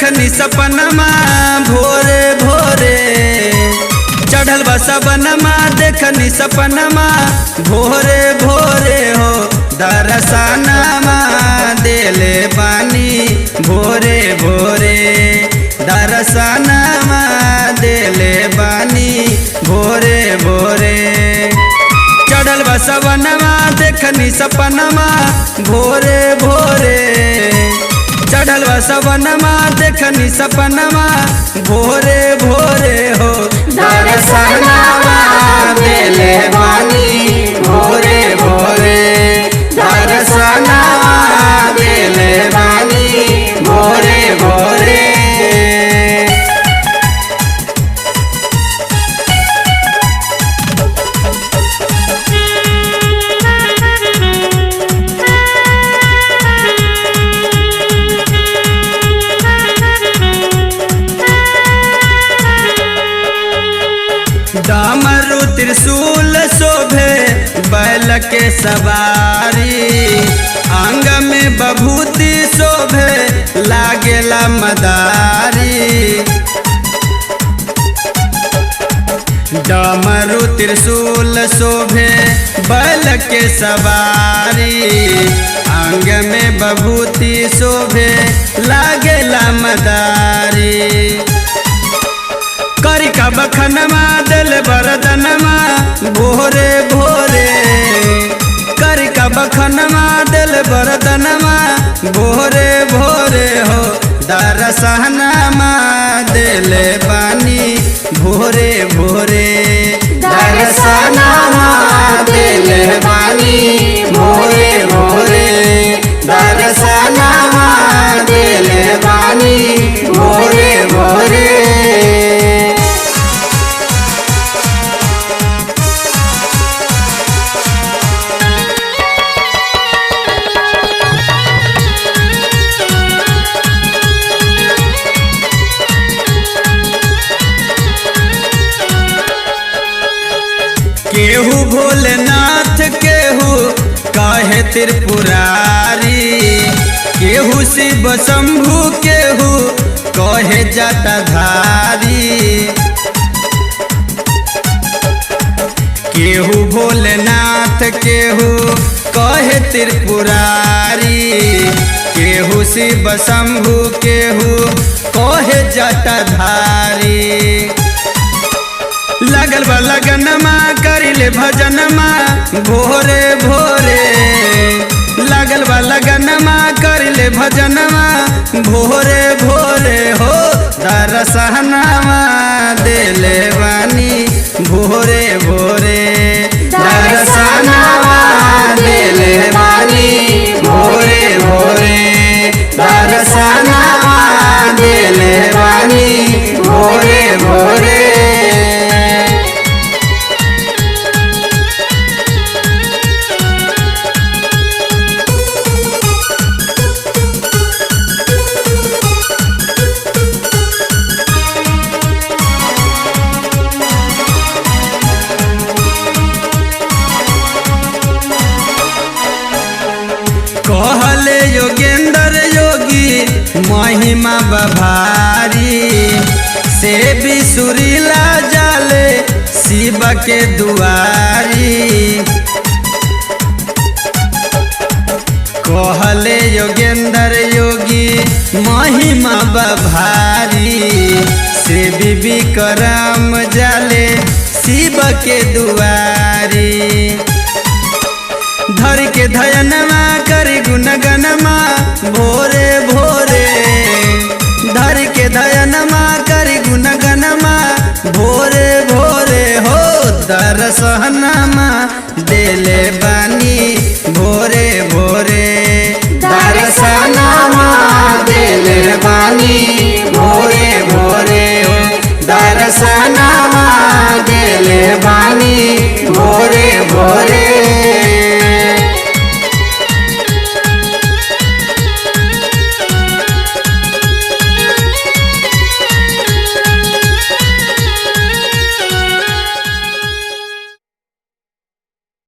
देखनी सपनमा भोरे भोरे, चढ़ल बा सबनमा देखनी सपनमा भोरे भोरे हो, दरसनमा देले बानी भोरे भोरे, दरसनमा देले बानी भोरे भोरे। चढ़ल बा सबनमा देखनी सपनमा भोरे भोरे, चढ़ल बा सबनमा देखनी सपनमा भोरे भोरे हो, दरसनमा देले बानी भोरे भोरे, दरसनमा देले बानी भोरे भोरे। डमरू त्रिशूल शोभे बैल के सवारी, अंग में बभूति शोभे लागेला मदारी। डमरू त्रिशूल शोभे बैल के सवारी, अंग में बभूति शोभे लागेला मदारी। करी का बखनमा दिल बरदनमा भोरे भोरे, करी का बखनमा दिल बरदनमा भोरे भोरे हो, दरसनमा देले बानी भोरे भोरे, दरसनमा देले बानी भोरे भोरे, दरसनमा देले बानी भोरे भोरे। केहू भोलेनाथ केहू कहे त्रिपुरारी, केहू शिव शंभु केहू कहे जटाधारी। केहू भोलेनाथ केहू कहे त्रिपुरारी, केहू शिव शंभु केहू कहे जटाधारी। लगल बा लगनमा करिले भजनमा भोरे भोरे, लगल बा लगनमा करिले भजनमा भोरे भोरे हो, दरसनमा देले बानी भोरे भोरे, दरसनमा देले बानी भोरे भोरे, दरसनमा देले बानी भोरे भोरे। कहले योगेंद्र योगी महिमा बभारी, से भी सुरीला जाले शिव के दुआरी। कहले योगेंद्र योगी महिमा बभारी, से भी विक्रम जाले शिव के दुआरी। धर के धयनमा करी गुणगनमा भोरे भोरे, धर के धयनमा करी गुणगनमा भोरे भोरे हो, दरसनमा देले बानी भोरे भोरे, दरसनमा देले बानी भोरे भोरे हो, दरसनमा देले बानी